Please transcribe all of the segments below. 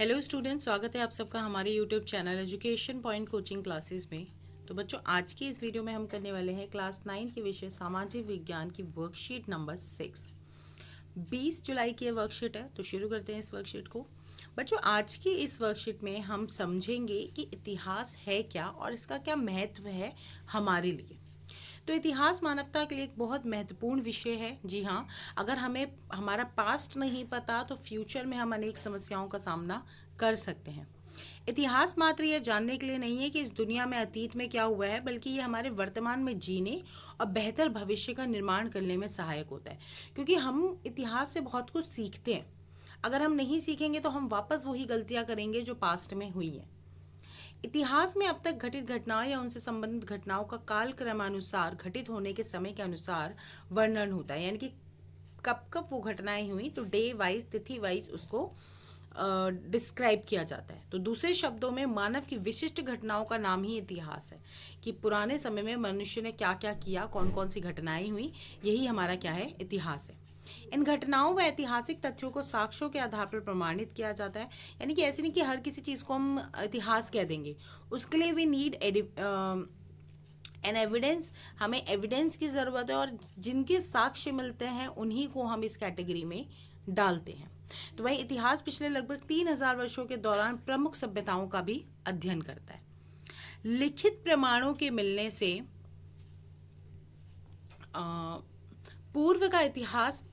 Hello student, स्वागत है आप सबका हमारे YouTube channel education point coaching classes में। तो बच्चों, आज की इस वीडियो में हम करने वाले हैं क्लास 9 के विषय सामाजिक विज्ञान की वर्कशीट नंबर 6। 20 जुलाई की वर्कशीट है, तो शुरू करते हैं इस वर्कशीट को। बच्चों, आज की इस वर्कशीट में हम समझेंगे कि इतिहास है क्या और इसका क्या महत्व है हमारे लिए। तो इतिहास मानवता के लिए एक बहुत महत्वपूर्ण विषय है। जी हाँ, अगर हमें हमारा पास्ट नहीं पता तो फ्यूचर में हम अनेक समस्याओं का सामना कर सकते हैं। इतिहास मात्र ये जानने के लिए नहीं है कि इस दुनिया में अतीत में क्या हुआ है, बल्कि ये हमारे वर्तमान में जीने और बेहतर भविष्य का निर्माण करने में सहायक होता है। क्योंकि हम इतिहास से बहुत कुछ सीखते हैं। अगर हम नहीं सीखेंगे तो हम वापस वही गलतियां करेंगे जो पास्ट में हुई हैं। इतिहास में अब तक घटित घटनाओं या उनसे संबंधित घटनाओं का काल क्रमानुसार घटित होने के समय के अनुसार वर्णन होता है, यानी कि कब कब वो घटनाएं हुई, तो डे वाइज, तिथि वाइज उसको डिस्क्राइब किया जाता है। तो दूसरे शब्दों में मानव की विशिष्ट घटनाओं का नाम ही इतिहास है, कि पुराने समय में मनुष्य ने क्या क्या किया, कौन कौन सी घटनाएं हुई, यही हमारा क्या है, इतिहास है। इन घटनाओं व ऐतिहासिक तथ्यों को साक्ष्यों के आधार पर प्रमाणित किया जाता है। यानी कि ऐसे नहीं कि हर किसी चीज़ को हम इतिहास कह देंगे, उसके लिए वी नीड एन एविडेंस। हमें एविडेंस की ज़रूरत है और जिनके साक्ष्य मिलते हैं उन्हीं को हम इस कैटेगरी में डालते हैं। तो वही इतिहास पिछले लगभग 3000 वर्षों के दौरान प्रमुख सभ्यताओं का भी अध्ययन करता है। लिखित प्रमाणों के मिलने से पूर्व का इतिहास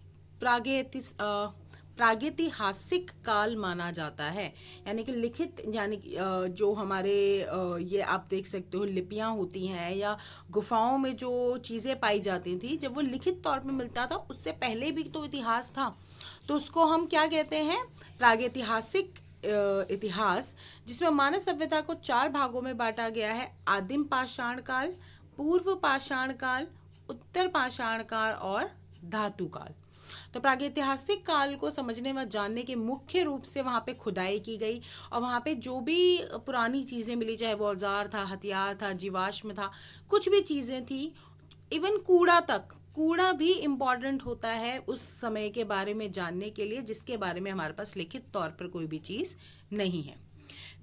प्रागैतिहासिक काल माना जाता है। यानी कि लिखित, यानी जो हमारे ये आप देख सकते हो लिपियां होती हैं या गुफाओं में जो चीज़ें पाई जाती थी, जब वो लिखित तौर पे मिलता था उससे पहले भी तो इतिहास था। तो उसको हम क्या कहते हैं, प्रागैतिहासिक इतिहास, जिसमें मानव सभ्यता को 4 भागों में बांटा गया है: आदिम पाषाण काल, पूर्व पाषाण काल, उत्तर पाषाण काल और धातु काल। तो प्रागैतिहासिक काल को समझने व जानने के मुख्य रूप से वहाँ पे खुदाई की गई और वहाँ पे जो भी पुरानी चीज़ें मिली, चाहे वो औजार था, हथियार था, जीवाश्म था, कुछ भी चीज़ें थी, इवन कूड़ा तक, कूड़ा भी इम्पॉर्टेंट होता है उस समय के बारे में जानने के लिए, जिसके बारे में हमारे पास लिखित तौर पर कोई भी चीज़ नहीं है।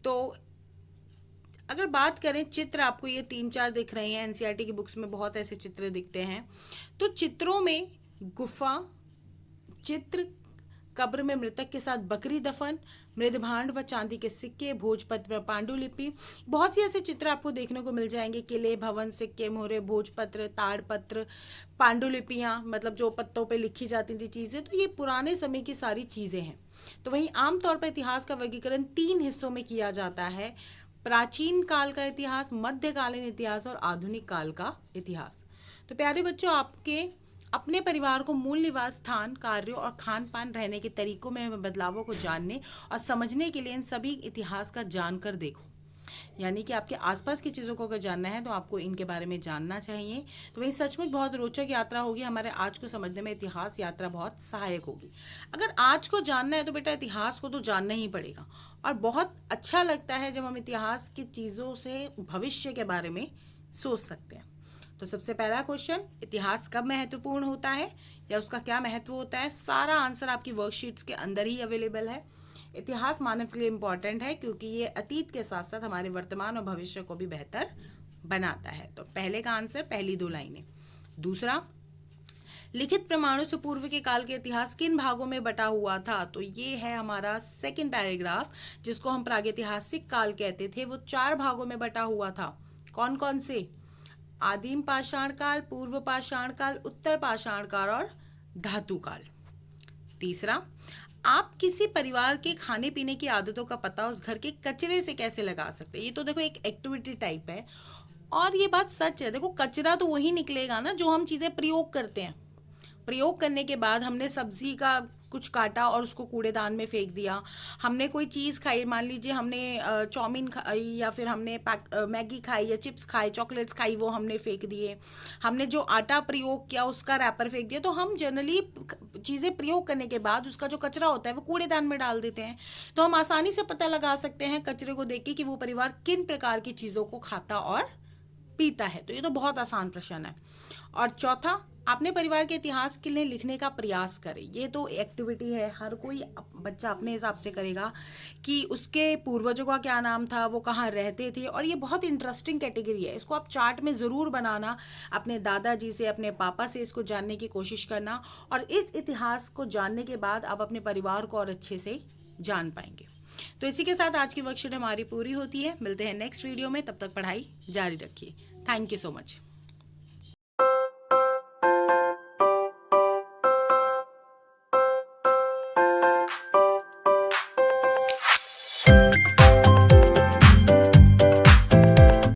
तो अगर बात करें, चित्र आपको ये 3-4 दिख रहे हैं, एनसीईआरटी की बुक्स में बहुत ऐसे चित्र दिखते हैं। तो चित्रों में गुफा चित्र, कब्र में मृतक के साथ बकरी दफन, मृदभांड व चांदी के सिक्के, भोजपत्र व पांडुलिपि, बहुत सी ऐसे चित्र आपको देखने को मिल जाएंगे। किले, भवन, सिक्के, मोहरे, भोजपत्र, ताड़पत्र, पांडुलिपियाँ, मतलब जो पत्तों पे लिखी जाती थी चीज़ें। तो ये पुराने समय की सारी चीज़ें हैं। तो वहीं आमतौर पर इतिहास का वर्गीकरण 3 हिस्सों में किया जाता है: प्राचीन काल का इतिहास, मध्यकालीन इतिहास और आधुनिक काल का इतिहास। तो प्यारे बच्चों, आपके अपने परिवार को मूल निवास स्थान, कार्यों और खान पान, रहने के तरीकों में बदलावों को जानने और समझने के लिए इन सभी इतिहास का जानकर देखो। यानी कि आपके आसपास की चीज़ों को अगर जानना है तो आपको इनके बारे में जानना चाहिए। तो वही सचमुच बहुत रोचक यात्रा होगी, हमारे आज को समझने में इतिहास यात्रा बहुत सहायक होगी। अगर आज को जानना है तो बेटा इतिहास को तो जानना ही पड़ेगा। और बहुत अच्छा लगता है जब हम इतिहास की चीज़ों से भविष्य के बारे में सोच सकते हैं। तो सबसे पहला क्वेश्चन, इतिहास कब महत्वपूर्ण होता है या उसका क्या महत्व होता है? सारा आंसर आपकी वर्कशीट्स के अंदर ही अवेलेबल है। इतिहास मानव के लिए इम्पॉर्टेंट है क्योंकि ये अतीत के साथ साथ हमारे वर्तमान और भविष्य को भी बेहतर बनाता है। तो पहले का आंसर, पहली 2 लाइनें। दूसरा, लिखित प्रमाणों से पूर्व के काल के इतिहास किन भागों में बटा हुआ था? तो ये है हमारा सेकंड पैराग्राफ, जिसको हम प्रागैतिहासिक काल कहते थे। वो 4 भागों में बटा हुआ था। कौन कौन से? आदिम पाषाण काल, पूर्व पाषाण काल, उत्तर पाषाण काल और धातु काल। तीसरा, आप किसी परिवार के खाने पीने की आदतों का पता उस घर के कचरे से कैसे लगा सकते हैं? ये तो देखो एक एक्टिविटी टाइप है और ये बात सच है। देखो, कचरा तो वही निकलेगा ना जो हम चीज़ें प्रयोग करते हैं। प्रयोग करने के बाद हमने सब्जी का कुछ काटा और उसको कूड़ेदान में फेंक दिया। हमने कोई चीज़ खाई, मान लीजिए हमने चाउमीन खाई या फिर हमने मैगी खाई या चिप्स खाए, चॉकलेट्स खाई, वो हमने फेंक दिए। हमने जो आटा प्रयोग किया उसका रैपर फेंक दिया। तो हम जनरली चीज़ें प्रयोग करने के बाद उसका जो कचरा होता है वो कूड़ेदान में डाल देते हैं। तो हम आसानी से पता लगा सकते हैं कचरे को देख के कि वो परिवार किन प्रकार की चीज़ों को खाता और पीता है? तो ये तो बहुत आसान प्रश्न है। और चौथा, अपने परिवार के इतिहास के लिए लिखने का प्रयास करें। ये तो एक्टिविटी है, हर कोई बच्चा अपने हिसाब से करेगा कि उसके पूर्वजों का क्या नाम था, वो कहाँ रहते थे, और ये बहुत इंटरेस्टिंग कैटेगरी है। इसको आप चार्ट में ज़रूर बनाना, अपने दादाजी से, अपने पापा से इसको जानने की कोशिश करना, और इस इतिहास को जानने के बाद आप अपने परिवार को और अच्छे से जान पाएंगे। तो इसी के साथ आज की वर्कशीट हमारी पूरी होती है। मिलते हैं नेक्स्ट वीडियो में, तब तक पढ़ाई जारी रखिए। Thank you so much.